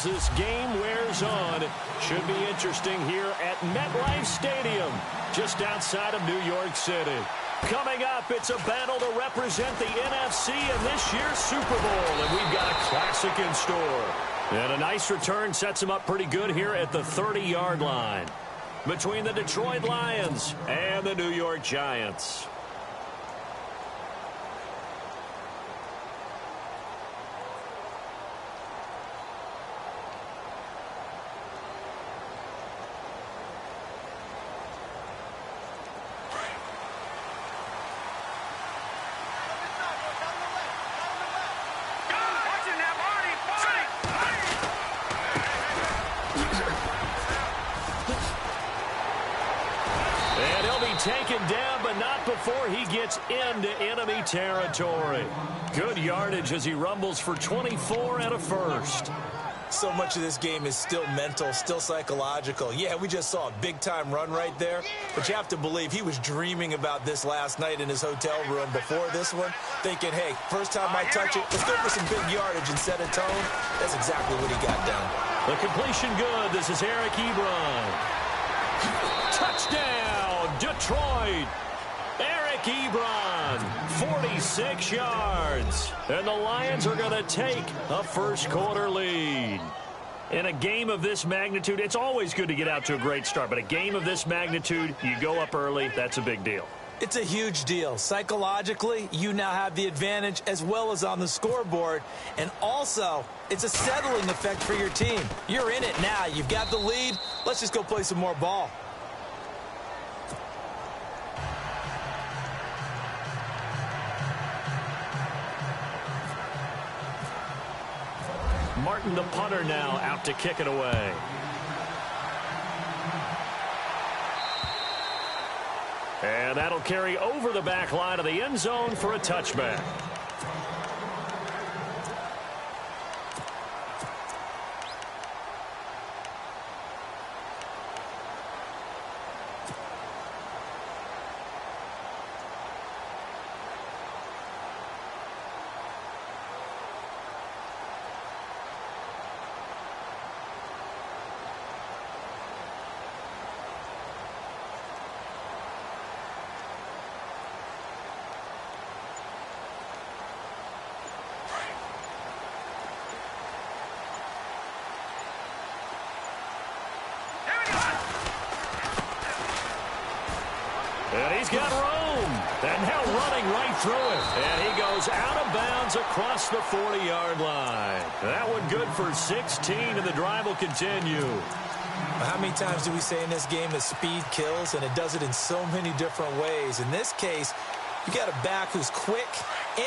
as this game wears on. Should be interesting here at MetLife Stadium, just outside of New York City. Coming up, it's a battle to represent the NFC in this year's Super Bowl, and we've got a classic in store. And a nice return sets him up pretty good here at the 30-yard line between the Detroit Lions and the New York Giants. Taken down, but not before he gets into enemy territory. Good yardage as he rumbles for 24 and a first. So much of this game is still mental, still psychological. Yeah, we just saw a big-time run right there, but you have to believe he was dreaming about this last night in his hotel room before this one, thinking, hey, first time I touch it, let's go for some big yardage and set a tone. That's exactly what he got done. The completion good. This is Eric Ebron. Touchdown! Detroit. Eric Ebron, 46 yards. And the Lions are going to take a first-quarter lead. In a game of this magnitude, it's always good to get out to a great start, but a game of this magnitude, you go up early, that's a big deal. It's a huge deal. Psychologically, you now have the advantage as well as on the scoreboard. And also, it's a settling effect for your team. You're in it now. You've got the lead. Let's just go play some more ball. Martin, the punter, now out to kick it away. And that'll carry over the back line of the end zone for a touchback. And he's got room. And now running right through it. And he goes out of bounds across the 40-yard line. That one good for 16, and the drive will continue. How many times do we say in this game that speed kills, and it does it in so many different ways? In this case, you got a back who's quick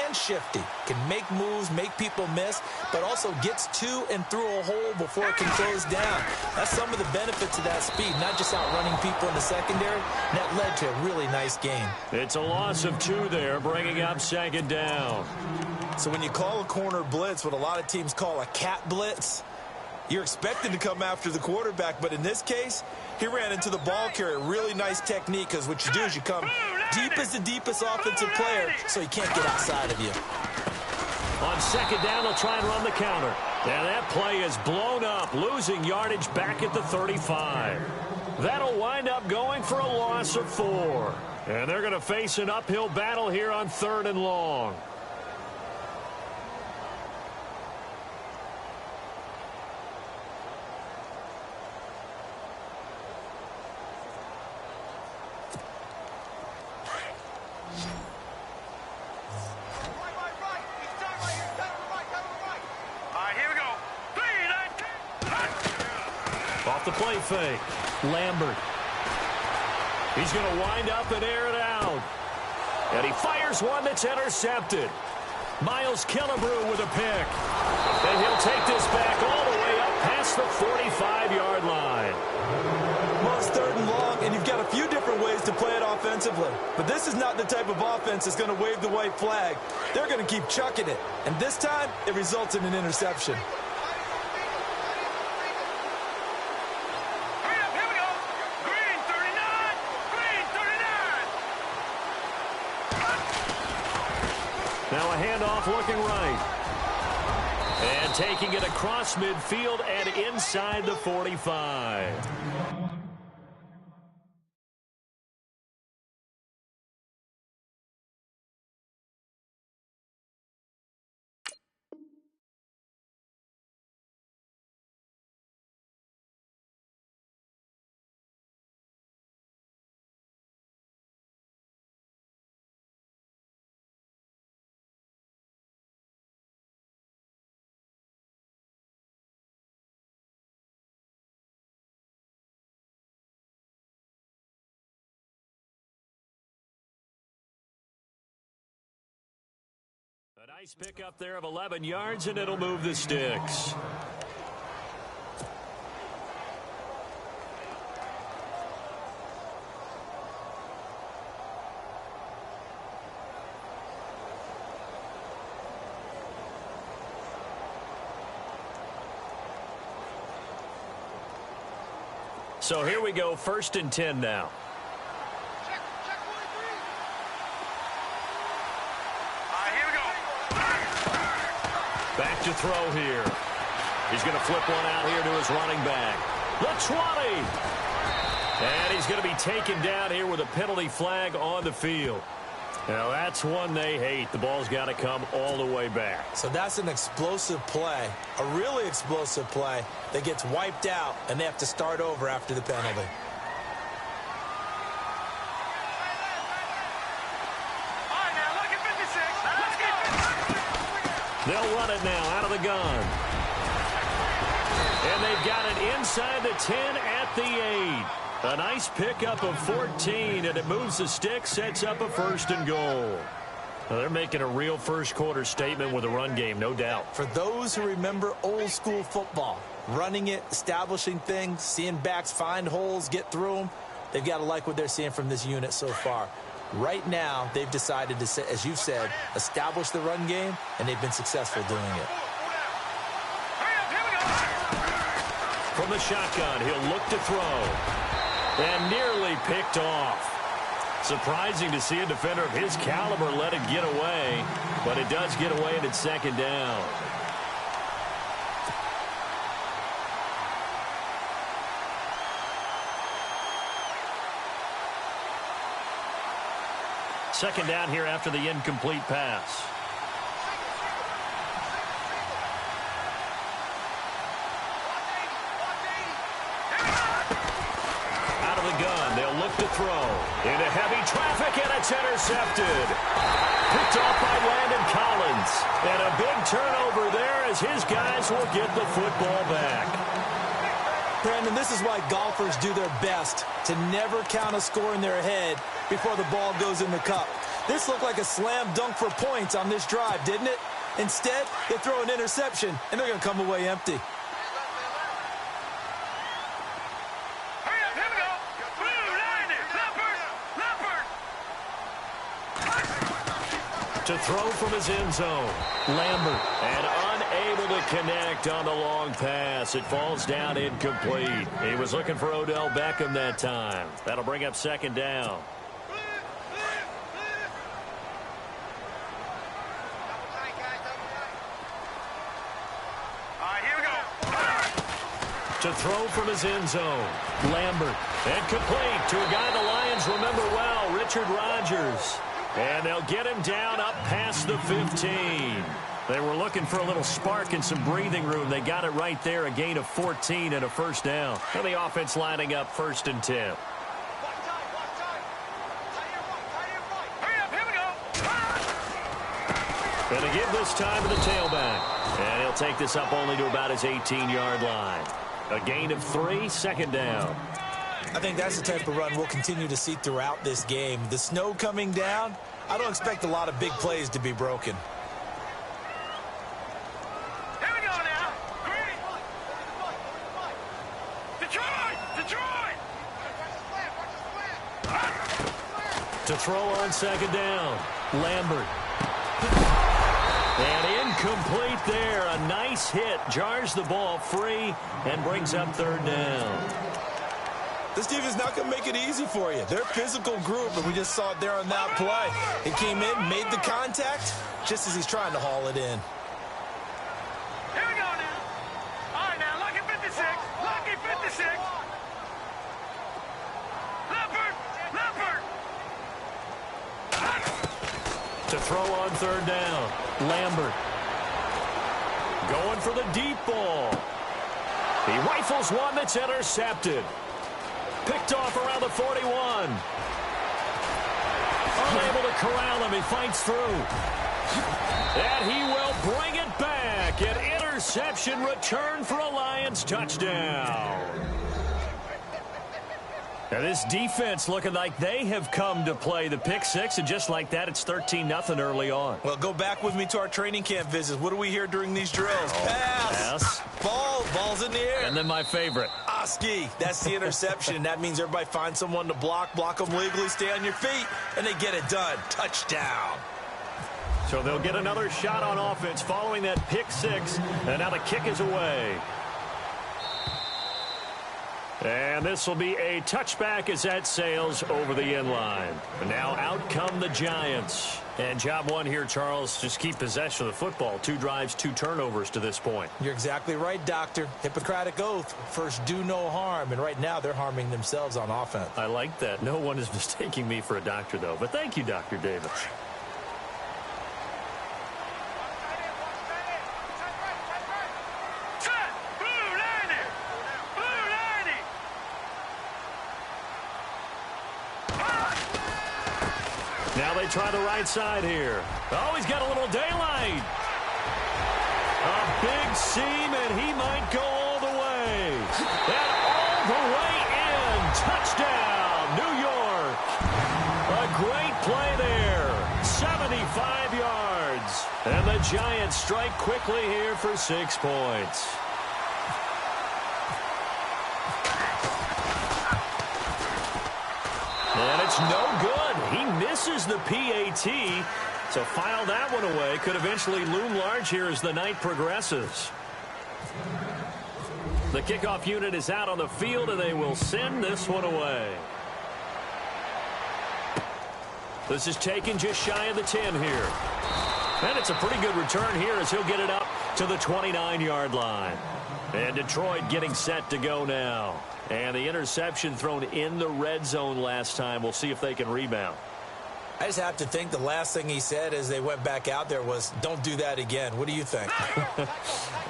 and shifty, can make moves, make people miss, but also gets to and through a hole before it can close down. That's some of the benefits of that speed, not just outrunning people in the secondary. And that led to a really nice game. It's a loss of 2 there, bringing up second down. So when you call a corner blitz, what a lot of teams call a cat blitz, you're expected to come after the quarterback, but in this case, he ran into the ball carrier. Really nice technique, because what you do is you come deep as the deepest offensive player, so he can't get outside of you. On second down, they'll try and run the counter. And that play is blown up, losing yardage back at the 35. That'll wind up going for a loss of 4. And they're going to face an uphill battle here on 3rd and long. Off the play fake. Lambert. He's going to wind up and air it out. And he fires one that's intercepted. Miles Killebrew with a pick. And he'll take this back all the way up past the 45-yard line. Well, it's 3rd and long, and you've got a few different ways to play it offensively. But this is not the type of offense that's going to wave the white flag. They're going to keep chucking it. And this time, it results in an interception. Now a handoff looking right. And taking it across midfield and inside the 45. A nice pickup there of 11 yards, and it'll move the sticks. So here we go, 1st and 10 now. Back to throw here. He's going to flip one out here to his running back. The 20. And he's going to be taken down here with a penalty flag on the field. Now, that's one they hate. The ball's got to come all the way back. So that's an explosive play, a really explosive play that gets wiped out, and they have to start over after the penalty. They'll run it now out of the gun. And they've got it inside the 10 at the 8. A nice pickup of 14, and it moves the stick, sets up a 1st and goal. Well, they're making a real first-quarter statement with a run game, no doubt. For those who remember old-school football, running it, establishing things, seeing backs find holes, get through them, they've got to like what they're seeing from this unit so far. Right now, they've decided to, as you've said, establish the run game, and they've been successful doing it. From the shotgun, he'll look to throw. And nearly picked off. Surprising to see a defender of his caliber let it get away, but it does get away, and it's 2nd down. Second down here after the incomplete pass. Out of the gun, they'll look to throw. Into heavy traffic, and it's intercepted. Picked off by Landon Collins. And a big turnover there as his guys will get the football back. Brandon, this is why golfers do their best to never count a score in their head before the ball goes in the cup. This looked like a slam dunk for points on this drive, didn't it? Instead, they throw an interception, and they're going to come away empty. To throw from his end zone, Lambert, and unable to connect on the long pass. It falls down incomplete. He was looking for Odell Beckham that time. That'll bring up 2nd down. To throw from his end zone, Lambert, and complete to a guy the Lions remember well, Richard Rodgers. And they'll get him down up past the 15. They were looking for a little spark and some breathing room. They got it right there, a gain of 14 and a 1st down. And the offense lining up 1st and 10. Going to give this time to the tailback. And he'll take this up only to about his 18-yard line. A gain of 3, 2nd down. I think that's the type of run we'll continue to see throughout this game. The snow coming down, I don't expect a lot of big plays to be broken. Here we go now. Green. Detroit. To throw on 2nd down, Lambert. And incomplete there. A nice hit. Jars the ball free and brings up 3rd down. This defense is not going to make it easy for you. They're a physical group, and we just saw it there on that play. He came in, made the contact, just as he's trying to haul it in. Here throw on third down. Lambert going for the deep ball. He rifles one that's intercepted. Picked off around the 41. Unable to corral him. He fights through. And he will bring it back. An interception return for a Lions touchdown. Now this defense looking like they have come to play the pick six, and just like that, it's 13-0 early on. Well, go back with me to our training camp visits. What do we hear during these drills? Pass. Ball's in the air. And then my favorite. Oski. That's the interception. That means everybody finds someone to block them legally, stay on your feet, and they get it done. Touchdown. So they'll get another shot on offense following that pick six, and now the kick is away. And this will be a touchback as that sails over the end line. And now out come the Giants. And job one here, Charles, just keep possession of the football. 2 drives, 2 turnovers to this point. You're exactly right, Doctor. Hippocratic oath. First, do no harm. And right now, they're harming themselves on offense. I like that. No one is mistaking me for a doctor, though. But thank you, Dr. Davis. Now they try the right side here. Oh, he's got a little daylight. A big seam, and he might go all the way. And all the way in. Touchdown, New York. A great play there. 75 yards. And the Giants strike quickly here for 6 points. And it's no good. He misses the PAT. So file that one away. Could eventually loom large here as the night progresses. The kickoff unit is out on the field, and they will send this one away. This is taken just shy of the 10 here. And it's a pretty good return here as he'll get it up to the 29-yard line. And Detroit getting set to go now. And the interception thrown in the red zone last time. We'll see if they can rebound. I just have to think the last thing he said as they went back out there was, don't do that again. What do you think?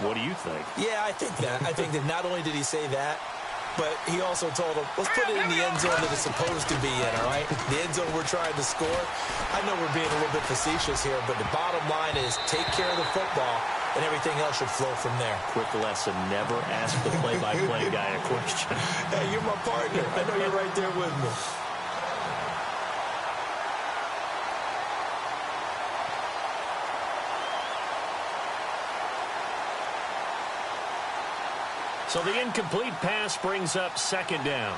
What do you think? Yeah, I think that. I think that not only did he say that, but he also told them, let's put it in the end zone that it's supposed to be in, all right? The end zone we're trying to score. I know we're being a little bit facetious here, but the bottom line is take care of the football, and everything else should flow from there. Quick lesson, never ask the play-by-play guy a question. Hey, you're my partner. I know you're right there with me. So the incomplete pass brings up second down.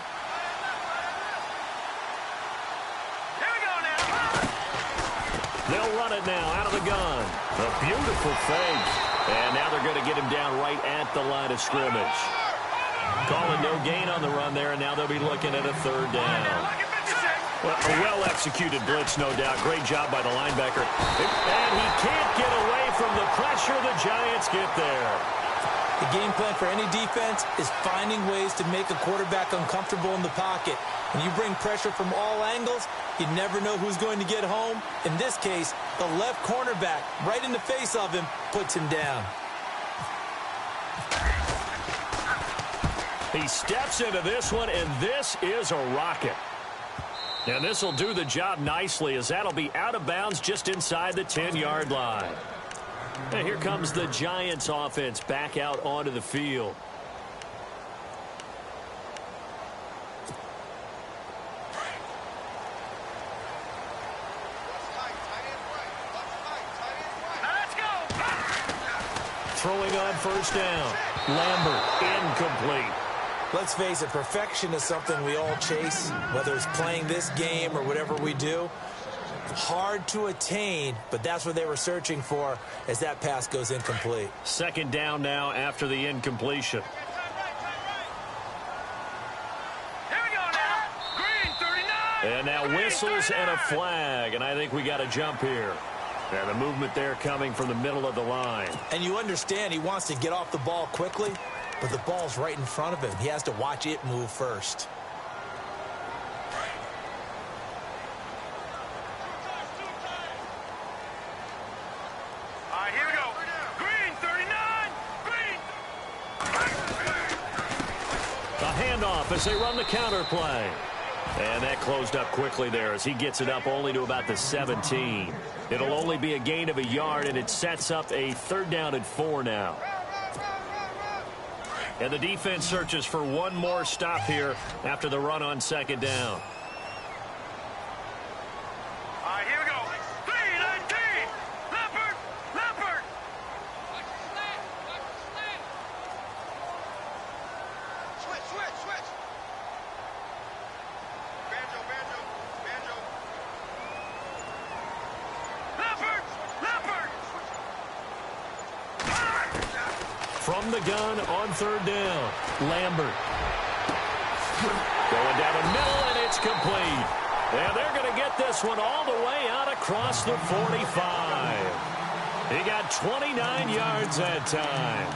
Here we go now. They'll run it now out of the gun. A beautiful fake. And now they're going to get him down right at the line of scrimmage. Calling no gain on the run there, and now they'll be looking at a third down. Well, a well-executed blitz, no doubt. Great job by the linebacker. And he can't get away from the pressure. The Giants get there. The game plan for any defense is finding ways to make a quarterback uncomfortable in the pocket. When you bring pressure from all angles, you never know who's going to get home. In this case, the left cornerback, right in the face of him, puts him down. He steps into this one, and this is a rocket. And this will do the job nicely, as that'll be out of bounds just inside the 10-yard line. And here comes the Giants offense back out onto the field. Let's go. Throwing on first down. Lambert, incomplete. Let's face it, perfection is something we all chase, whether it's playing this game or whatever we do. Hard to attain, but that's what they were searching for as that pass goes incomplete. Second down now after the incompletion. Here we go now. Green 39. And now whistles and a flag, and I think we got a jump here. And the movement there coming from the middle of the line. And you understand he wants to get off the ball quickly, but the ball's right in front of him. He has to watch it move first. handoff as they run the counter play. And that closed up quickly there as he gets it up only to about the 17. It'll only be a gain of a yard, and it sets up a 3rd down and 4 now. And the defense searches for one more stop here after the run on 2nd down. All right, here we go. 3-19. Leopard. Leopard. Switch. Banjo. Leopard. From the gun on 3rd down, Lambert. Going down the middle, and it's complete. And they're going to get this one all the way out across the 45. He got 29 yards that time.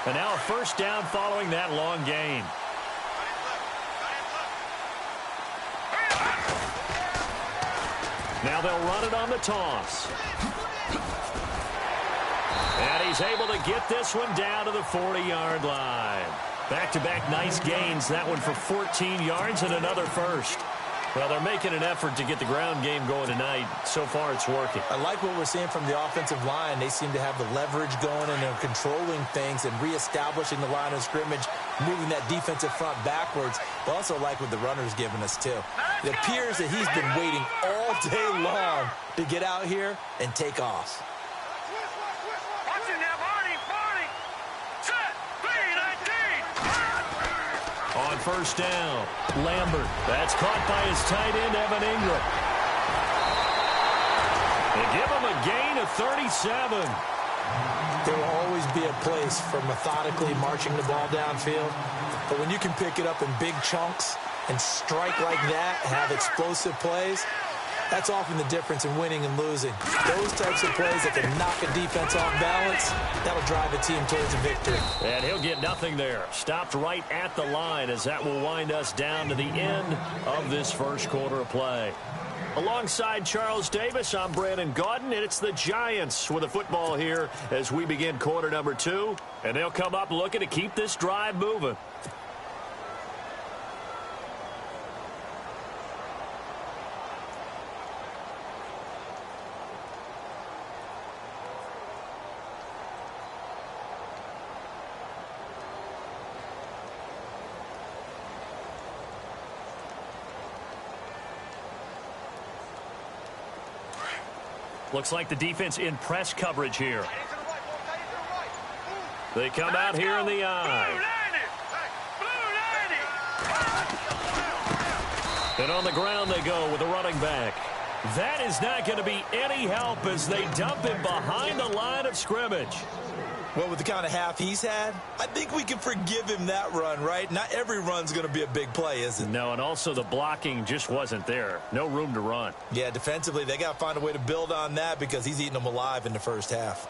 And now a 1st down following that long gain. Now they'll run it on the toss. And he's able to get this one down to the 40-yard line. Back-to-back nice gains. That one for 14 yards and another 1st. Well, they're making an effort to get the ground game going tonight. So far, it's working. I like what we're seeing from the offensive line. They seem to have the leverage going, and they're controlling things and reestablishing the line of scrimmage, moving that defensive front backwards. But also like what the runner's giving us, too. It appears that he's been waiting all day long to get out here and take off. On 1st down, Lambert. That's caught by his tight end, Evan Ingram. They give him a gain of 37. There will always be a place for methodically marching the ball downfield. But when you can pick it up in big chunks and strike like that, have explosive plays, that's often the difference in winning and losing. Those types of plays that can knock a defense off balance, that'll drive a team towards a victory. And he'll get nothing there. Stopped right at the line as that will wind us down to the end of this 1st quarter of play. Alongside Charles Davis, I'm Brandon Gaudin, and it's the Giants with the football here as we begin quarter number 2. And they'll come up looking to keep this drive moving. Looks like the defense in press coverage here. They come out here in the eye. And on the ground they go with the running back. That is not going to be any help as they dump him behind the line of scrimmage. Well, with the kind of half he's had, I think we can forgive him that run, right? Not every run's going to be a big play, is it? No, and also the blocking just wasn't there. No room to run. Yeah, defensively, they got to find a way to build on that because he's eating them alive in the 1st half.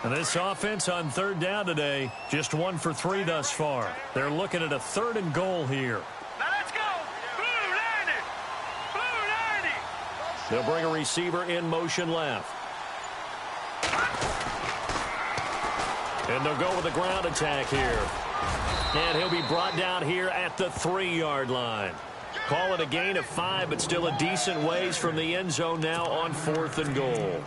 And this offense on 3rd down today, just 1 for 3 thus far. They're looking at a 3rd and goal here. Now let's go. Blue 90. They'll bring a receiver in motion left. And they'll go with a ground attack here. And he'll be brought down here at the 3-yard line. Call it a gain of 5, but still a decent ways from the end zone now on 4th and goal.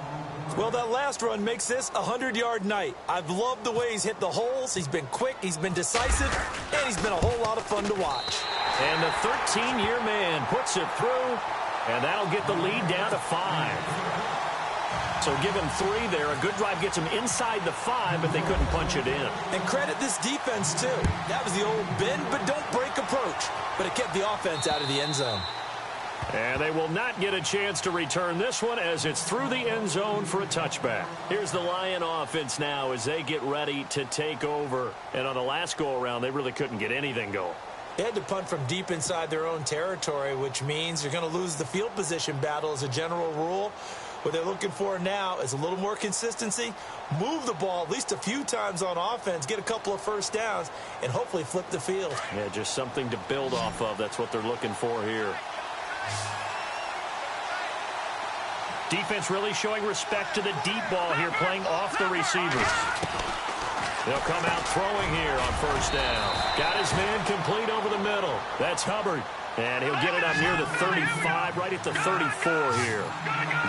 Well, that last run makes this a 100-yard night. I've loved the way he's hit the holes. He's been quick, he's been decisive, and he's been a whole lot of fun to watch. And the 13-year man puts it through, and that'll get the lead down to 5. So give him 3 there. A good drive gets him inside the 5, but they couldn't punch it in. And credit this defense, too. That was the old bend but don't break approach. But it kept the offense out of the end zone. And they will not get a chance to return this one as it's through the end zone for a touchback. Here's the Lion offense now as they get ready to take over. And on the last go-around, they really couldn't get anything going. They had to punt from deep inside their own territory, which means you're going to lose the field position battle as a general rule. What they're looking for now is a little more consistency, move the ball at least a few times on offense, get a couple of 1st downs, and hopefully flip the field. Yeah, just something to build off of. That's what they're looking for here. Defense really showing respect to the deep ball here, playing off the receivers. They'll come out throwing here on first down. Got his man complete over the middle. That's Hubbard. And he'll get it up near the 35, right at the 34 here.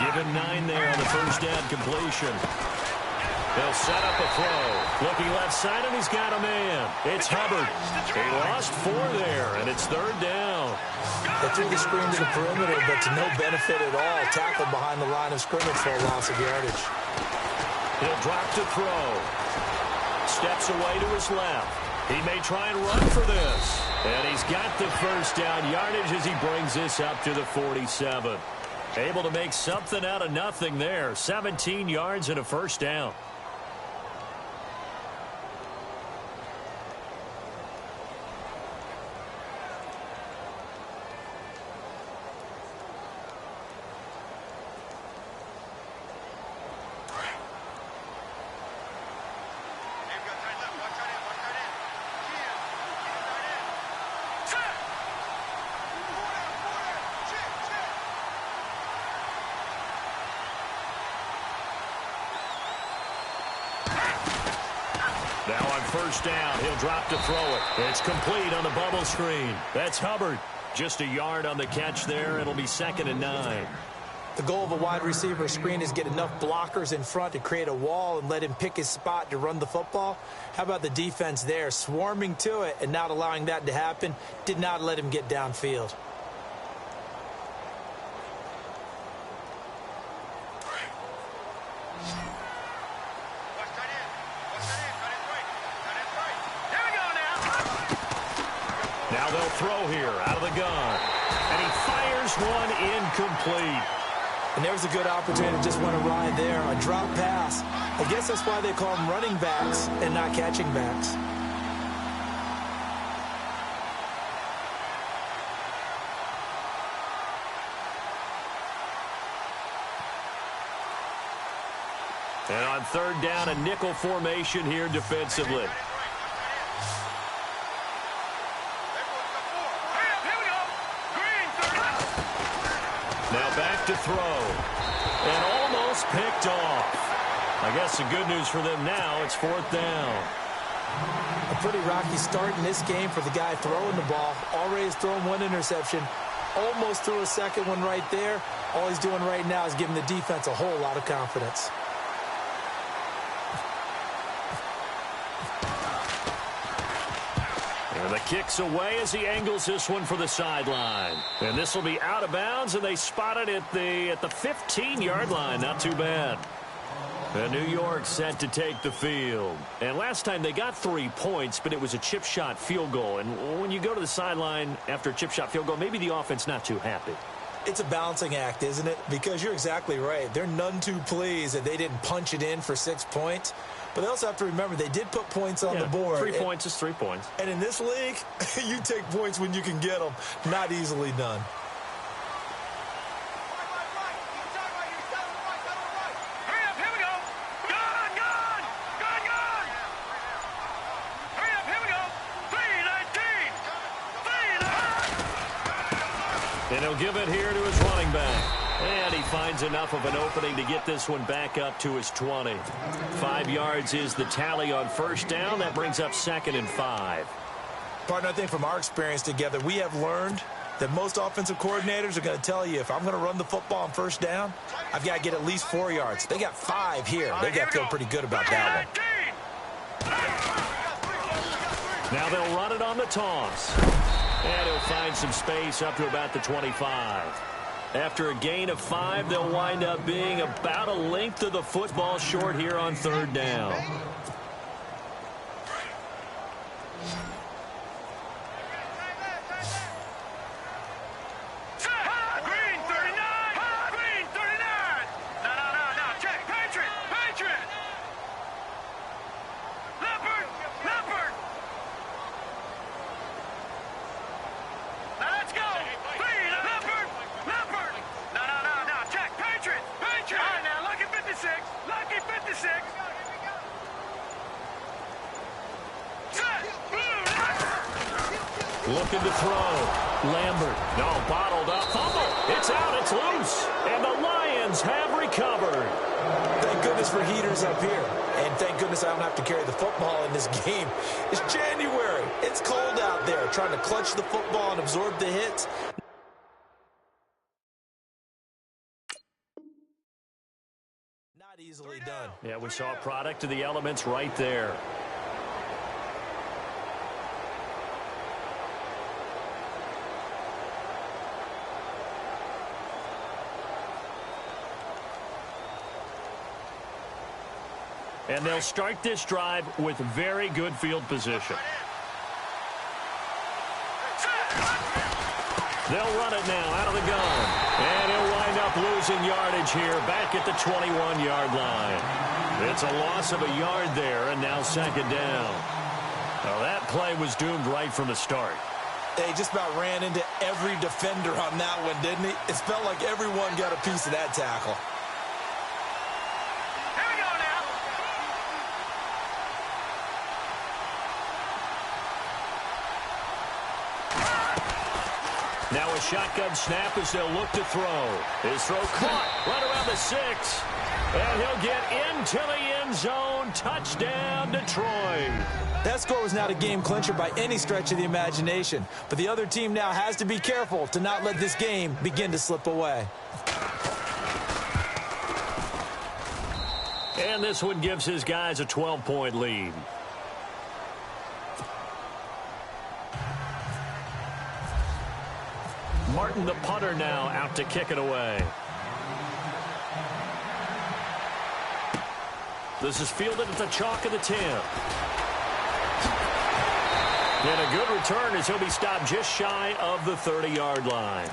Give him 9 there on the first down completion. They'll set up a throw. Looking left side, and he's got a man. It's Hubbard. He lost 4 there, and it's third down. They threw the screen to the perimeter, but to no benefit at all. Tackled behind the line of scrimmage for a loss of yardage. He'll drop to throw. Steps away to his left. He may try and run for this. And he's got the first down yardage as he brings this up to the 47. Able to make something out of nothing there. 17 yards and a first down. Now on first down, he'll drop to throw it. It's complete on the bubble screen. That's Hubbard. Just a yard on the catch there. It'll be 2nd and 9. The goal of a wide receiver screen is get enough blockers in front to create a wall and let him pick his spot to run the football. How about the defense there, swarming to it and not allowing that to happen? Did not let him get downfield. Now they'll throw here out of the gun. And he fires one incomplete. And there's a good opportunity to just want to ride there. A drop pass. I guess that's why they call them running backs and not catching backs. And on third down, a nickel formation here defensively. Now back to throw. And almost picked off. I guess the good news for them now, it's 4th down. A pretty rocky start in this game for the guy throwing the ball. Already has thrown 1 interception. Almost threw a second one right there. All he's doing right now is giving the defense a whole lot of confidence. And the kick's away as he angles this one for the sideline. And this will be out of bounds, and they spot it at the 15-yard line. Not too bad. And New York set to take the field. And last time they got 3 points, but it was a chip shot field goal. And when you go to the sideline after a chip shot field goal, maybe the offense not too happy. It's a balancing act, isn't it? Because you're exactly right. They're none too pleased that they didn't punch it in for 6 points. But they also have to remember they did put points on the board. 3 points is 3 points. And in this league, you take points when you can get them. Not easily done. Hurry up, here we go. Gun. Hurry up, here we go. 3-19. And he'll give it here to his running back. And he finds enough of an opening to get this one back up to his 20. 5 yards is the tally on first down. That brings up 2nd and 5. Partner, I think from our experience together, we have learned that most offensive coordinators are going to tell you, if I'm going to run the football on first down, I've got to get at least 4 yards. They got 5 here. They've got to feel pretty good about that one. Now they'll run it on the toss. And he'll find some space up to about the 25. After a gain of 5, they'll wind up being about a length of the football short here on third down. Green 39. Green 39. No. Check. Patriot. Leopard. Now let's go. Leopard. No. Check. Patriot. All right, now, lucky 56. Looking to throw. Lambert. No, bottled up. Fumble. It's out. It's loose. And the Lions Lions have recovered. Thank goodness for heaters up here. And thank goodness I don't have to carry the football in this game. It's January. It's cold out there. Trying to clutch the football and absorb the hits. Not easily done. Yeah, we saw a product of the elements right there. And they'll start this drive with very good field position. They'll run it now out of the gun. And he'll wind up losing yardage here back at the 21-yard line. It's a loss of a yard there, and now second down. Well, that play was doomed right from the start. They just about ran into every defender on that one, didn't he? It felt like everyone got a piece of that tackle. Now a shotgun snap as they'll look to throw. His throw caught right around the 6. And he'll get into the end zone. Touchdown, Detroit. That score was not a game clincher by any stretch of the imagination. But the other team now has to be careful to not let this game begin to slip away. And this one gives his guys a 12-point lead. Martin, the punter, now out to kick it away. This is fielded at the chalk of the 10. And a good return as he'll be stopped just shy of the 30-yard line.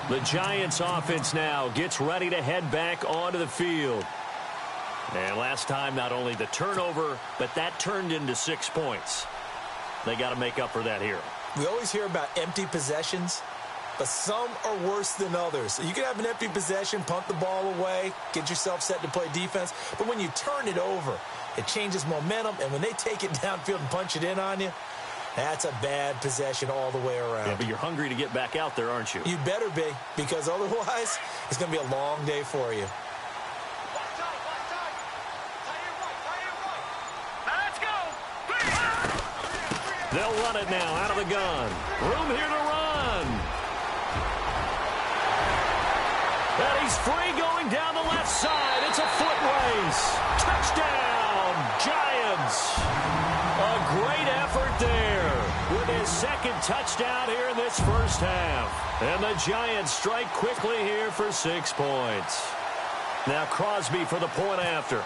The Giants offense now gets ready to head back onto the field. And last time, not only the turnover, but that turned into 6 points. They got to make up for that here. We always hear about empty possessions, but some are worse than others. You can have an empty possession, punt the ball away, get yourself set to play defense. But when you turn it over, it changes momentum. And when they take it downfield and punch it in on you, that's a bad possession all the way around. Yeah, but you're hungry to get back out there, aren't you? You better be, because otherwise it's going to be a long day for you. They'll run it now out of the gun. Room here to run. And he's free going down the left side. It's a foot race. Touchdown, Giants. A great effort there with his second touchdown here in this first half. And the Giants strike quickly here for 6 points. Now Crosby for the point after.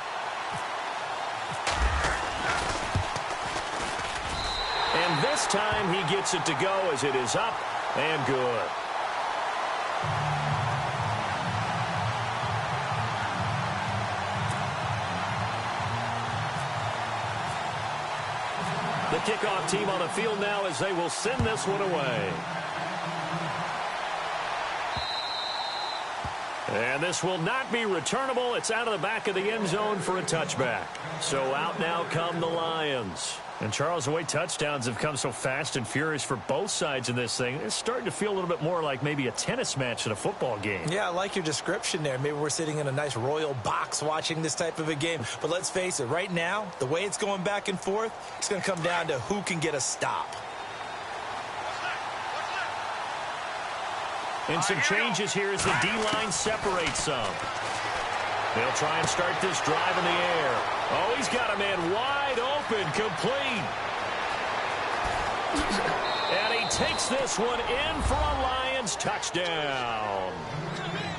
And this time he gets it to go as it is up and good. The kickoff team on the field now as they will send this one away. And this will not be returnable. It's out of the back of the end zone for a touchback. So out now come the Lions. And, Charles, the way touchdowns have come so fast and furious for both sides in this thing, it's starting to feel a little bit more like maybe a tennis match than a football game. Yeah, I like your description there. Maybe we're sitting in a nice royal box watching this type of a game. But let's face it, right now, the way it's going back and forth, it's going to come down to who can get a stop. And some changes here as the D-line separates some. They'll try and start this drive in the air. Oh, he's got a man wide open, complete. And he takes this one in for a Lions touchdown.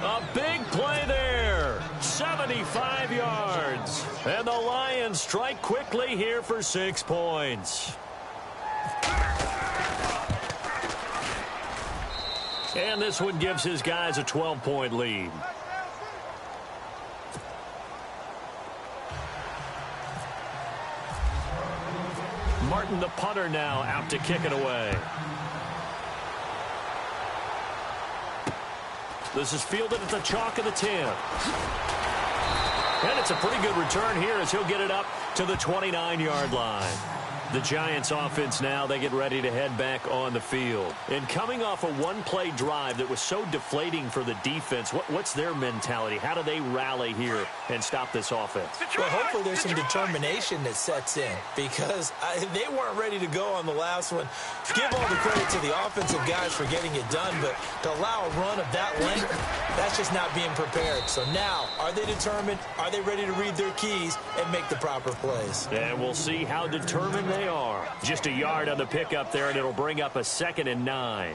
A big play there. 75 yards. And the Lions strike quickly here for 6 points. And this one gives his guys a 12-point lead. Martin, the punter, now out to kick it away. This is fielded at the chalk of the 10. And it's a pretty good return here as he'll get it up to the 29-yard line. The Giants offense now, they get ready to head back on the field. And coming off a one-play drive that was so deflating for the defense, what's their mentality? How do they rally here and stop this offense? Well, hopefully there's some determination that sets in because they weren't ready to go on the last one. Give all the credit to the offensive guys for getting it done, but to allow a run of that length, that's just not being prepared. So now, are they determined? Are they ready to read their keys and make the proper plays? And we'll see how determined they are. Just a yard on the pickup there, and it'll bring up a 2nd and 9. All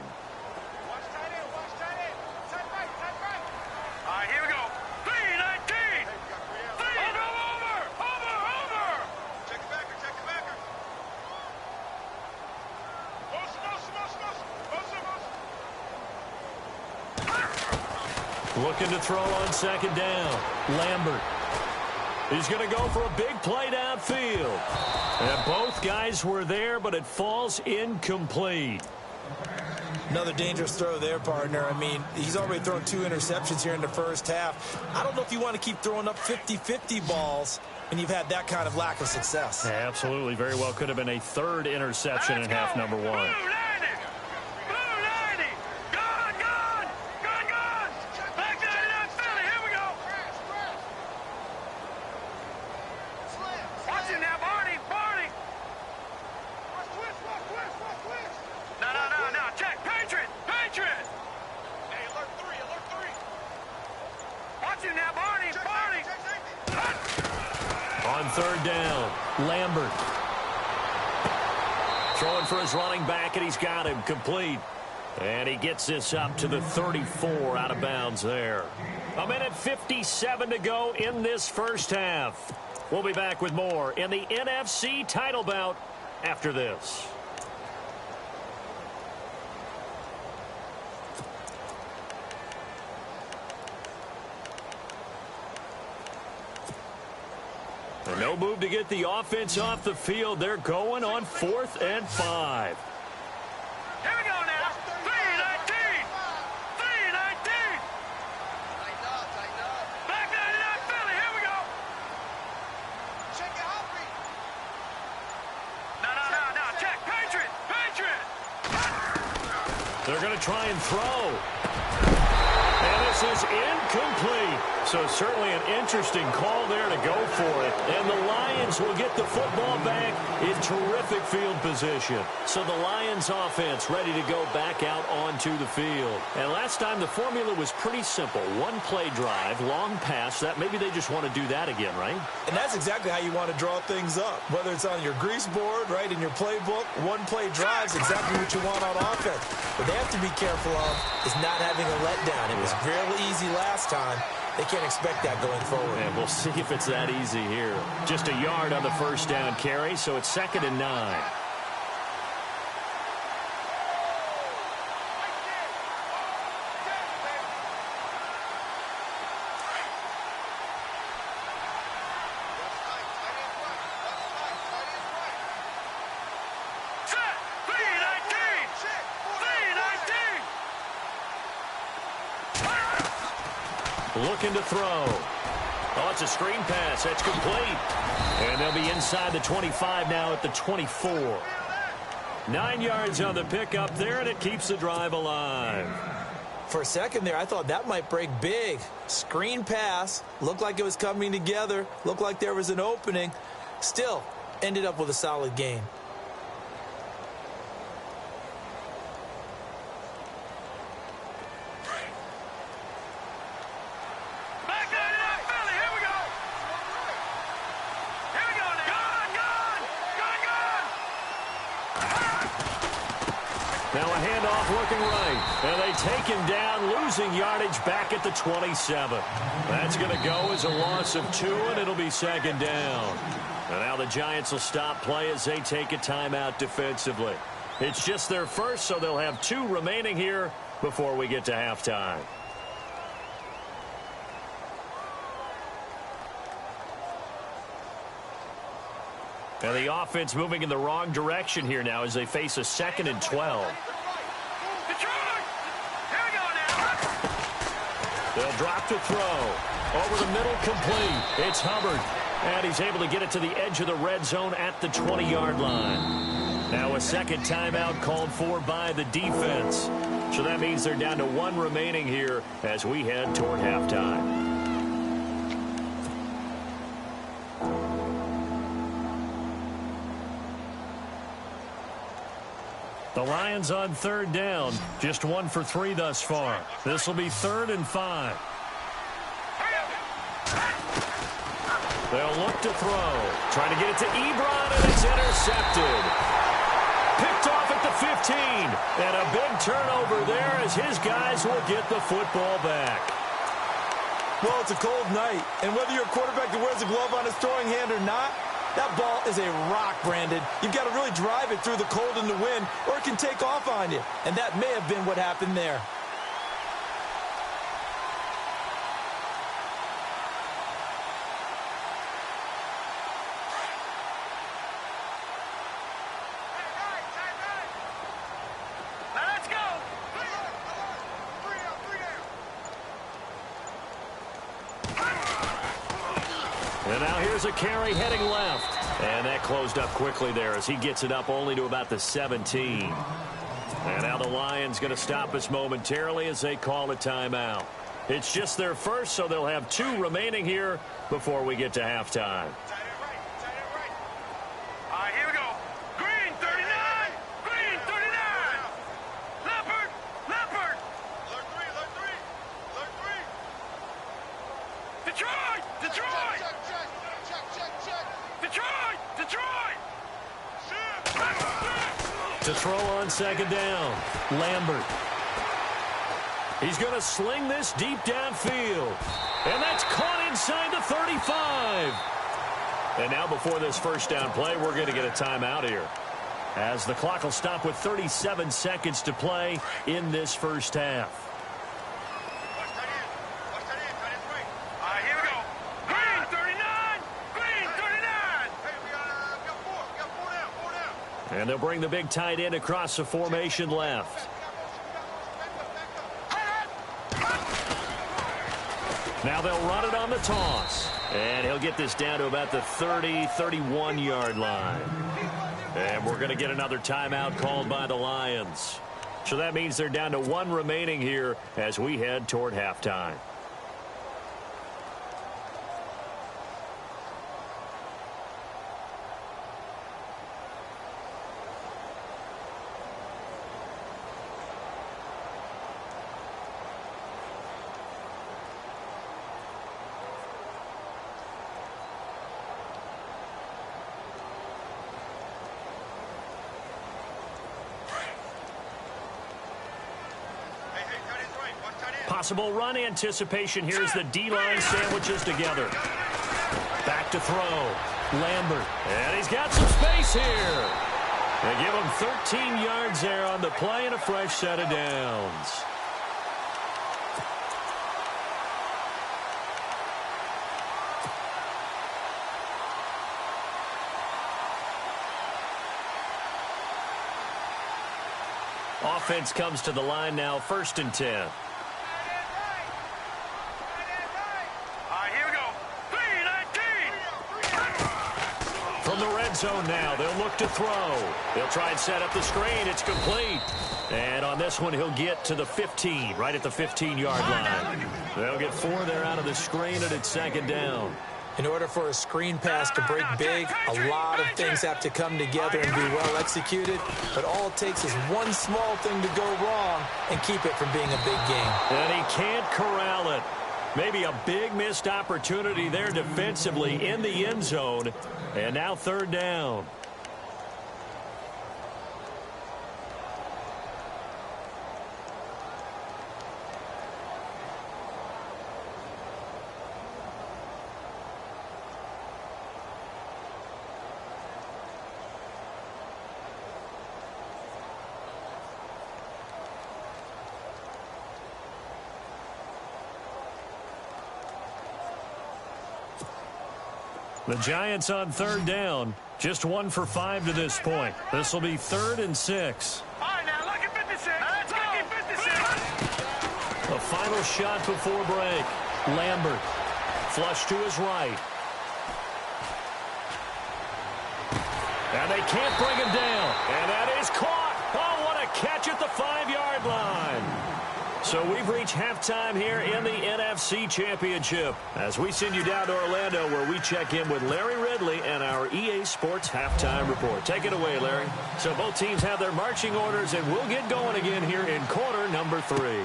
right, here we go. 3-19. Over. Check the backer. Looking to throw on 2nd down. Lambert. He's going to go for a big play downfield. And both guys were there, but it falls incomplete. Another dangerous throw there, partner. I mean, he's already thrown 2 interceptions here in the first half. I don't know if you want to keep throwing up 50-50 balls when you've had that kind of lack of success. Yeah, absolutely. Very well could have been a 3rd interception in half number 1. On 3rd down, Lambert. Throwing for his running back, and he's got him complete. And he gets this up to the 34 out of bounds there. 1:57 to go in this first half. We'll be back with more in the NFC title bout after this. No move to get the offense off the field. They're going on 4th and 5. Here we go now. 3-19. Tighten up. Back 99 Philly. Here we go. Check it out. No. Check. Patriot. They're going to try and throw. And this is incomplete. So certainly an interesting call there to go for it. And the Lions will get the football back in terrific field position. So the Lions offense ready to go back out onto the field. And last time the formula was pretty simple. 1-play drive, long pass. That maybe they just want to do that again, right? And that's exactly how you want to draw things up. Whether it's on your grease board, right, in your playbook, 1-play drive is exactly what you want on offense. What they have to be careful of is not having a letdown. It was real easy last time. They can't expect that going forward. And we'll see if it's that easy here. Just a yard on the 1st down carry, so it's 2nd and 9. Looking to throw. Oh, it's a screen pass. That's complete. And they'll be inside the 25 now at the 24. 9 yards on the pickup there, and it keeps the drive alive. For a second there, I thought that might break big. Screen pass. Looked like it was coming together. Looked like there was an opening. Still, ended up with a solid gain. Now a handoff looking right. And they take him down, losing yardage back at the 27. That's going to go as a loss of 2, and it'll be 2nd down. And now the Giants will stop play as they take a timeout defensively. It's just their first, so they'll have 2 remaining here before we get to halftime. And the offense moving in the wrong direction here now as they face a 2nd and 12. They'll drop to throw. Over the middle, complete. It's Hubbard. And he's able to get it to the edge of the red zone at the 20-yard line. a second timeout called for by the defense. So that means they're down to 1 remaining here as we head toward halftime. The Lions on third down, just 1 for 3 thus far. This will be 3rd and 5. They'll look to throw. Trying to get it to Ebron, and it's intercepted. Picked off at the 15. And a big turnover there as his guys will get the football back. Well, it's a cold night, and whether you're a quarterback that wears a glove on his throwing hand or not, that ball is a rock, Brandon. You've got to really drive it through the cold and the wind, or it can take off on you. And that may have been what happened there. And now here's a carry heading left. And that closed up quickly there as he gets it up only to about the 17. And now the Lions going to stop us momentarily as they call a timeout. It's just their first, so they'll have 2 remaining here before we get to halftime. Here we go. Green, 39. Green, 39. Leopard. Leopard. Alert 3. Alert 3. Alert 3. Detroit. Detroit. Check. Detroit. Detroit. To throw on second down, Lambert. He's going to sling this deep downfield. And that's caught inside the 35. And now before this first down play, we're going to get a timeout here, as the clock will stop with 37 seconds to play in this first half. Here we go. Green, 39. Green, 39. Hey, we got 4. We got 4 down. And they'll bring the big tight end across the formation left. Now they'll run it on the toss. And he'll get this down to about the 30, 31-yard line. And we're going to get another timeout called by the Lions. So that means they're down to 1 remaining here as we head toward halftime. Possible run anticipation here as the D-line sandwiches together. Back to throw. Lambert. And he's got some space here. They give him 13 yards there on the play and a fresh set of downs. Offense comes to the line now, 1st and 10. From the red zone now, they'll look to throw. They'll try and set up the screen. It's complete. And on this one, he'll get to the 15, right at the 15-yard line. They'll get 4 there out of the screen, and it's 2nd down. In order for a screen pass to break big, a lot of things have to come together and be well executed. But all it takes is one small thing to go wrong and keep it from being a big game. And he can't corral it. Maybe a big missed opportunity there defensively in the end zone. And now 3rd down. The Giants on 3rd down. Just 1 for 5 to this point. This will be 3rd and 6. All right, now look at 56. Let's go. 56. A final shot before break. Lambert. Flush to his right. And they can't bring him down. And that halftime here in the NFC Championship as we send you down to Orlando where we check in with Larry Ridley and our EA Sports Halftime Report. Take it away, Larry. So both teams have their marching orders, and we'll get going again here in quarter number 3.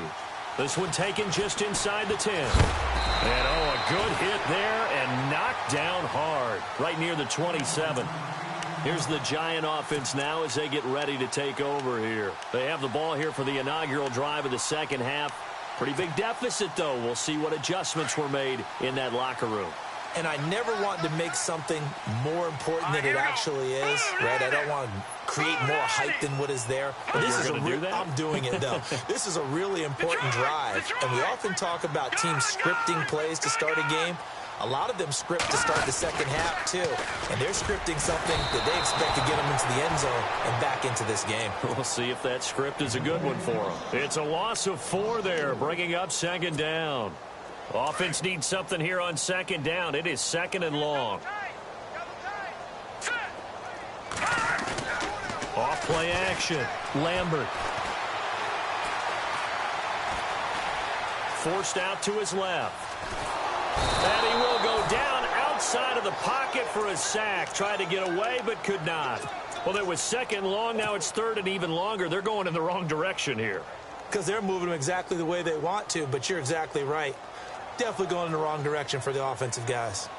This one taken just inside the 10. And, oh, a good hit there and knocked down hard right near the 27. Here's the Giant offense now as they get ready to take over here. They have the ball here for the inaugural drive of the second half. Pretty big deficit, though. We'll see what adjustments were made in that locker room. And I never want to make something more important than it actually is, right? I don't want to create more hype than what is there. But this is I'm doing it, though. This is a really important drive. And we often talk about teams scripting plays to start a game. A lot of them script to start the second half, too. And they're scripting something that they expect to get them into the end zone and back into this game. We'll see if that script is a good one for them. It's a loss of 4 there, bringing up second down. Offense needs something here on second down. It is second and long. Off play action. Lambert. Forced out to his left. And he will go down outside of the pocket for a sack. Tried to get away, but could not. Well, it was second long. Now it's third and even longer. They're going in the wrong direction here. Because they're moving them exactly the way they want to, but you're exactly right. Definitely going in the wrong direction for the offensive guys.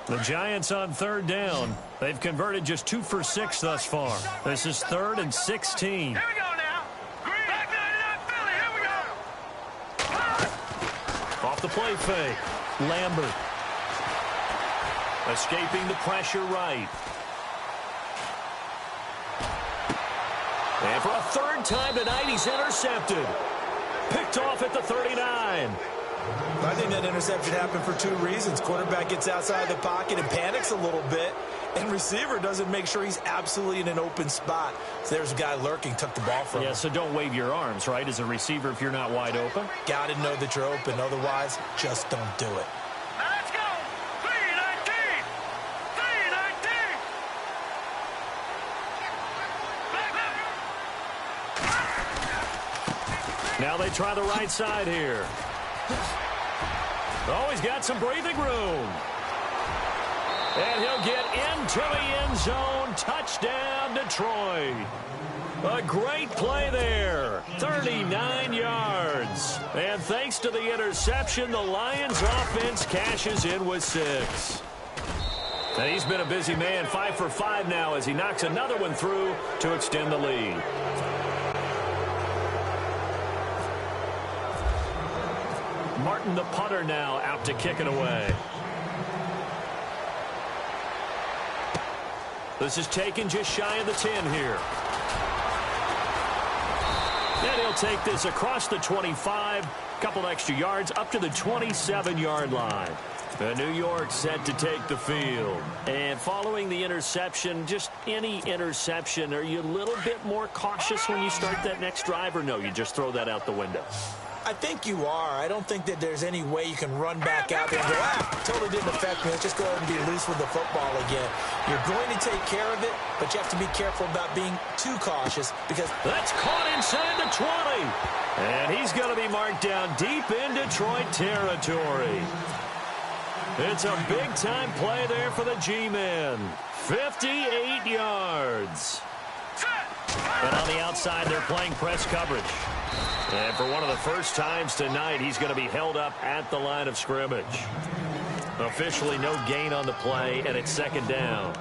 The Giants on third down. They've converted just 2 for 6 thus far. This is 3rd and 16. Here we go now. Back 99 Philly. Here we go. Off the play fake. Lambert. Escaping the pressure right. And for a 3rd time tonight, he's intercepted. Picked off at the 39. I think that interception happened for 2 reasons. Quarterback gets outside the pocket and panics a little bit, and receiver doesn't make sure he's absolutely in an open spot. So there's a guy lurking, took the ball from him. Yeah, so don't wave your arms, right, as a receiver if you're not wide open. Got to know that you're open. Otherwise, just don't do it. Now let's go. 319. 319. Now they try the right side here. Oh, he's got some breathing room. And he'll get into the end zone. Touchdown, Detroit. A great play there. 39 yards. And thanks to the interception, the Lions offense cashes in with 6. And he's been a busy man, 5 for 5 now as he knocks another one through to extend the lead. Martin, the punter, now out to kick it away. This is taken just shy of the 10 here. And he'll take this across the 25, couple extra yards up to the 27-yard line. New York set to take the field. And following the interception, just any interception, are you a little bit more cautious when you start that next drive, or no, you just throw that out the window? I think you are. I don't think that there's any way you can run back out there and go, totally didn't affect me. Let's just go ahead and be loose with the football again. You're going to take care of it, but you have to be careful about being too cautious because that's caught inside the 20. And he's going to be marked down deep in Detroit territory. It's a big-time play there for the G-men. 58 yards. And on the outside, they're playing press coverage. And for one of the first times tonight, he's going to be held up at the line of scrimmage. Officially no gain on the play, and it's second down.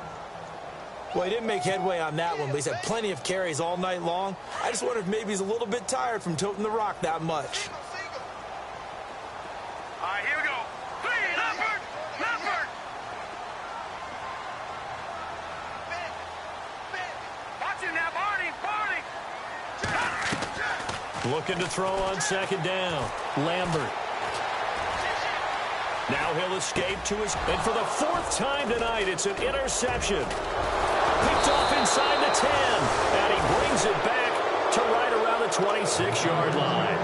Well, he didn't make headway on that one, but he's had plenty of carries all night long. I just wonder if maybe he's a little bit tired from toting the rock that much. All right, here we go. 3, Leopard. Leopard. Watch him now, Barney. Barney. Looking to throw on second down. Lambert. Now he'll escape to his... And for the 4th time tonight, it's an interception. Picked off inside the 10. And he brings it back to right around the 26-yard line.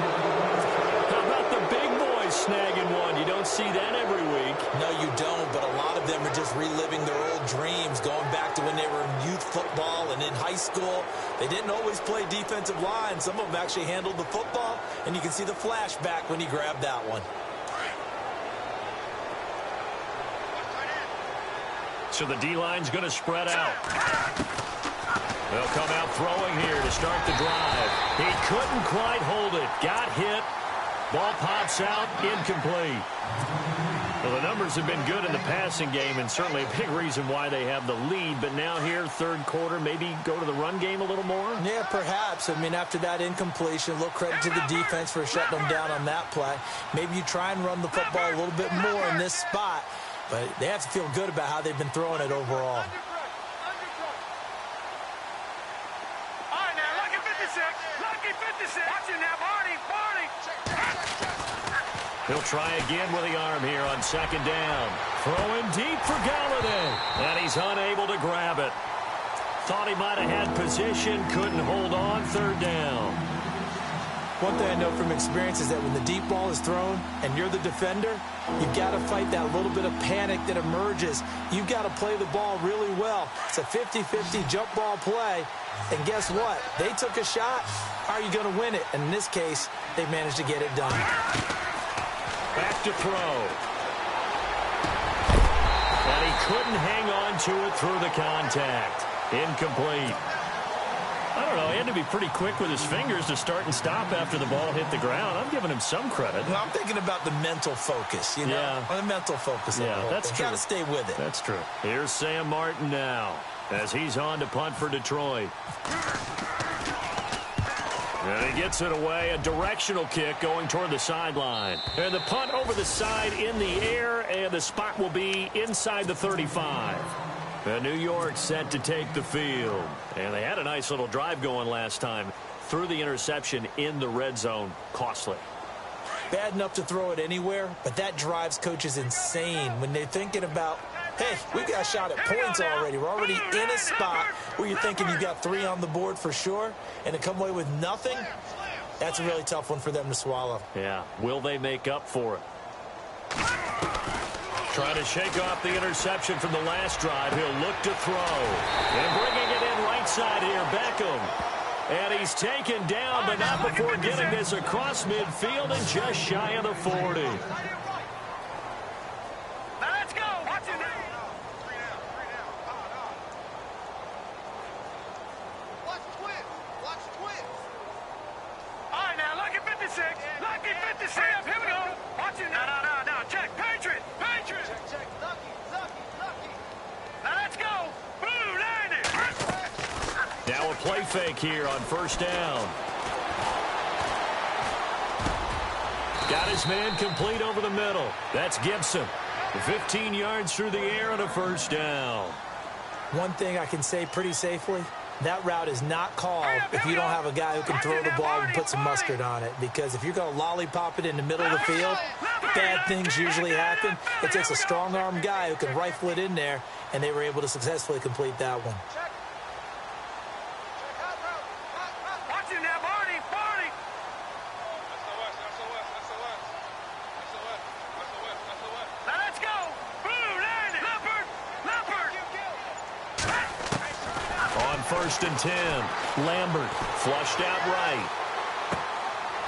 How about the big boys snagging one? You don't see that every week. No, you don't, but a lot of them are just reliving their old dreams, going back to when they were in youth youth football and in high school, they didn't always play defensive line. Some of them actually handled the football, and you can see the flashback when he grabbed that one. So the D-line's going to spread out. They'll come out throwing here to start the drive. He couldn't quite hold it. Got hit. Ball pops out. Incomplete. Well, the numbers have been good in the passing game, and certainly a big reason why they have the lead. But now here, third quarter, maybe go to the run game a little more? Yeah, perhaps. I mean, after that incompletion, a little credit to the defense for shutting them down on that play. Maybe you try and run the football a little bit more in this spot. But they have to feel good about how they've been throwing it overall. He'll try again with the arm here on second down. Throwing deep for Galladay. And he's unable to grab it. Thought he might have had position, couldn't hold on, third down. One thing I know from experience is that when the deep ball is thrown and you're the defender, you've got to fight that little bit of panic that emerges. You've got to play the ball really well. It's a 50-50 jump ball play. And guess what? They took a shot. How are you going to win it? And in this case, they managed to get it done. Back to throw. And he couldn't hang on to it through the contact. Incomplete. I don't know, he had to be pretty quick with his fingers to start and stop after the ball hit the ground. I'm giving him some credit. Well, I'm thinking about the mental focus, you know? Yeah. The mental focus. Yeah, that's true. Got to stay with it. That's true. Here's Sam Martin now as he's on to punt for Detroit. And he gets it away, a directional kick going toward the sideline. And the punt over the side in the air, and the spot will be inside the 35. And New York set to take the field. And they had a nice little drive going last time. Threw the interception in the red zone. Costly. Bad enough to throw it anywhere, but that drives coaches insane when they're thinking about, hey, we've got a shot at points already. We're already in a spot where you're thinking you've got 3 on the board for sure, and to come away with nothing, that's a really tough one for them to swallow. Yeah. Will they make up for it? Trying to shake off the interception from the last drive. He'll look to throw. And bringing it in right side here, Beckham. And he's taken down, but not before getting this across midfield and just shy of the 40. Now a play fake here on first down. Got his man complete over the middle. That's Gibson. 15 yards through the air and a first down. One thing I can say pretty safely, that route is not called if you don't have a guy who can throw the ball and put some mustard on it. Because if you're going to lollipop it in the middle of the field, bad things usually happen. It takes a strong-arm guy who can rifle it in there, and they were able to successfully complete that one. First and 10. Lambert flushed out right.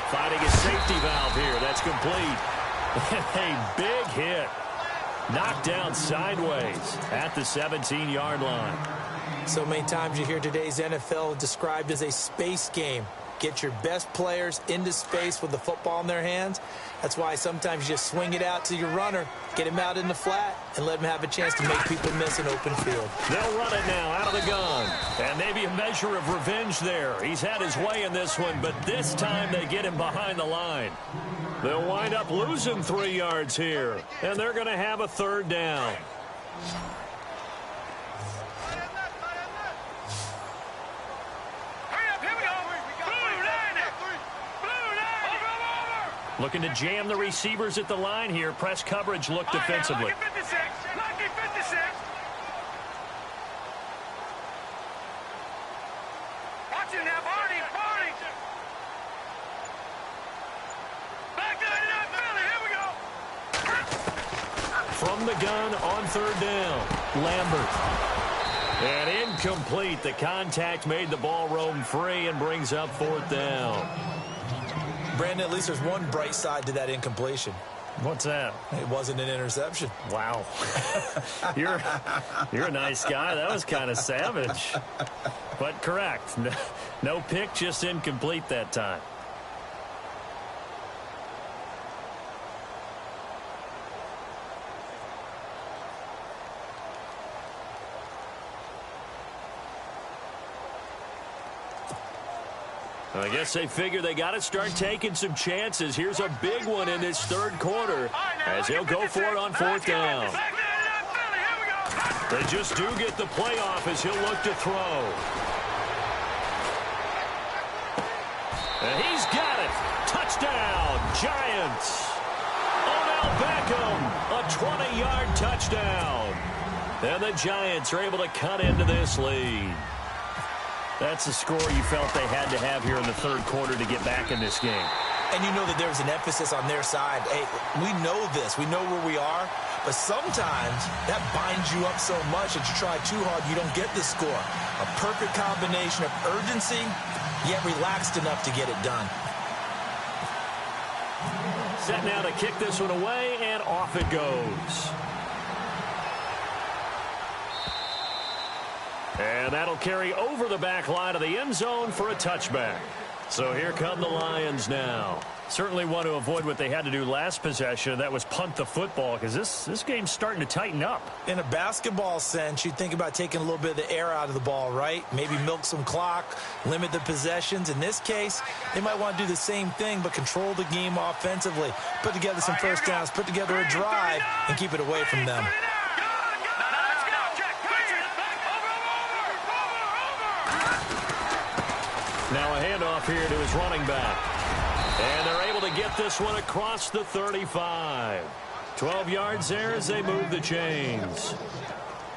Finding a safety valve here. That's complete. A big hit. Knocked down sideways at the 17-yard line. So many times you hear today's NFL described as a space game. Get your best players into space with the football in their hands. That's why sometimes you just swing it out to your runner, get him out in the flat, and let him have a chance to make people miss an open field. They'll run it now out of the gun. And maybe a measure of revenge there. He's had his way in this one, but this time they get him behind the line. They'll wind up losing 3 yards here, and they're going to have a third down. Looking to jam the receivers at the line here. Press coverage look defensively. From the gun on third down. Lambert. And incomplete. The contact made the ball roam free and brings up 4th down. Brandon, at least there's one bright side to that incompletion. What's that? It wasn't an interception. Wow. You're a nice guy. That was kind of savage. But correct. No pick, just incomplete that time. I guess they figure they got to start taking some chances. Here's a big one in this 3rd quarter as he'll go for it on 4th down. They just do get the playoff as he'll look to throw. And he's got it. Touchdown, Giants. Odell Beckham, a 20-yard touchdown. And the Giants are able to cut into this lead. That's the score you felt they had to have here in the 3rd quarter to get back in this game. And you know that there's an emphasis on their side. Hey, we know this. We know where we are. But sometimes that binds you up so much that you try too hard, you don't get the score. A perfect combination of urgency, yet relaxed enough to get it done. Set now to kick this one away, and off it goes. And that'll carry over the back line of the end zone for a touchback. So here come the Lions now. Certainly want to avoid what they had to do last possession. That was punt the football, because this game's starting to tighten up. In a basketball sense, you think about taking a little bit of the air out of the ball, right? Maybe milk some clock, limit the possessions. In this case, they might want to do the same thing, but control the game offensively. Put together some first downs, put together a drive, and keep it away from them. Now a handoff here to his running back. And they're able to get this one across the 35. 12 yards there as they move the chains.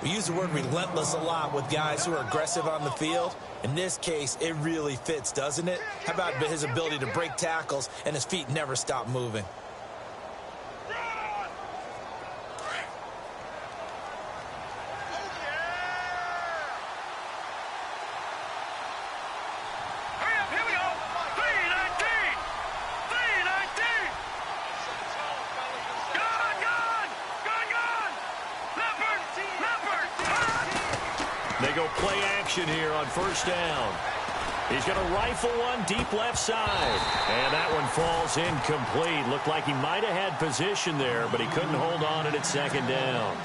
We use the word relentless a lot with guys who are aggressive on the field. In this case, it really fits, doesn't it? How about his ability to break tackles and his feet never stop moving? They go play action here on first down. He's going to rifle one deep left side. And that one falls incomplete. Looked like he might have had position there, but he couldn't hold on at 2nd down.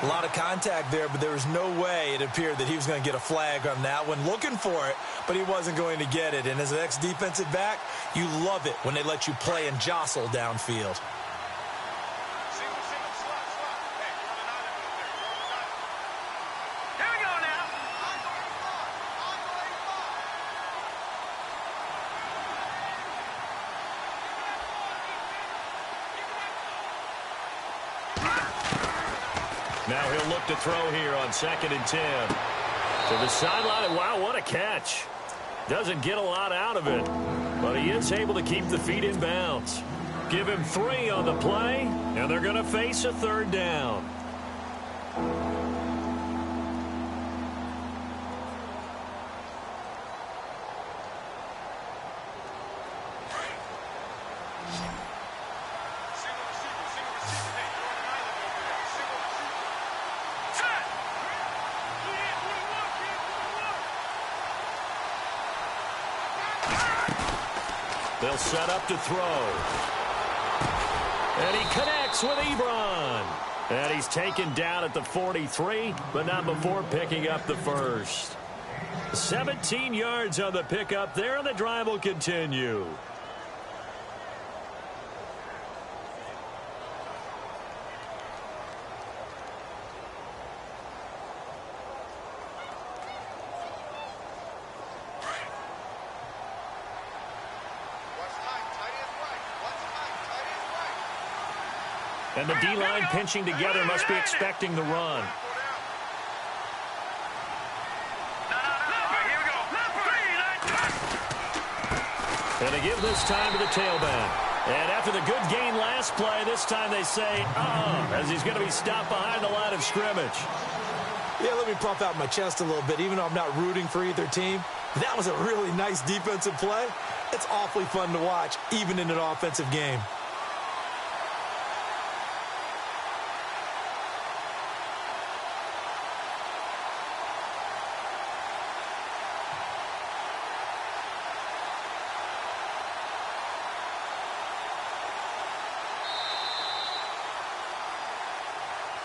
A lot of contact there, but there was no way it appeared that he was going to get a flag on that one. Looking for it, but he wasn't going to get it. And as an ex-defensive back, you love it when they let you play and jostle downfield. Now he'll look to throw here on 2nd and 10. To the sideline. Wow, what a catch. Doesn't get a lot out of it, but he is able to keep the feet in bounds. Give him 3 on the play, and they're going to face a 3rd down. They'll set up to throw. And he connects with Ebron. And he's taken down at the 43, but not before picking up the first. 17 yards on the pickup there, and the drive will continue. And the D-line pinching together must be expecting the run. And they give this time to the tailback. And after the good gain last play, this time they say, as he's going to be stopped behind the line of scrimmage. Yeah, let me puff out my chest a little bit, even though I'm not rooting for either team. That was a really nice defensive play. It's awfully fun to watch, even in an offensive game.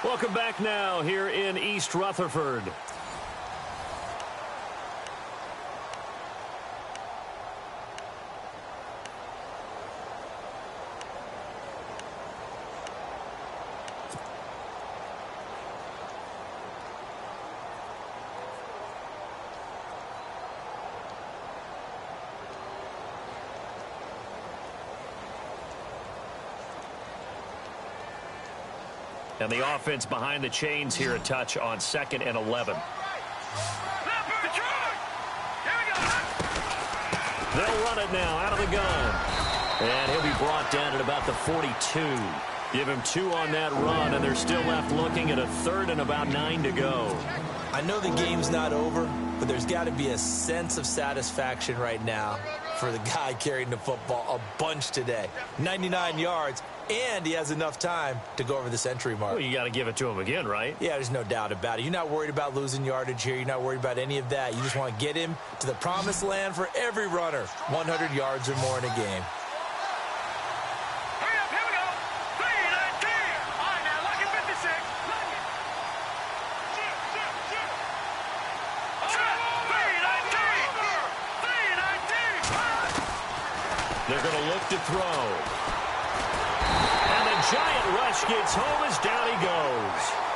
Welcome back now here in East Rutherford. And the offense behind the chains here a touch on 2nd and 11. They'll run it now out of the gun. And he'll be brought down at about the 42. Give him 2 on that run, and they're still left looking at a 3rd and about 9 to go. I know the game's not over, but there's got to be a sense of satisfaction right now for the guy carrying the football a bunch today. 99 yards, and he has enough time to go over the century mark. Well, you got to give it to him again, right? Yeah, there's no doubt about it. You're not worried about losing yardage here. You're not worried about any of that. You just want to get him to the promised land for every runner. 100 yards or more in a game. Hurry up, here we go. 3-19. All right, now, lucky 56. They're going to look to throw. And the giant rush gets home as down he goes.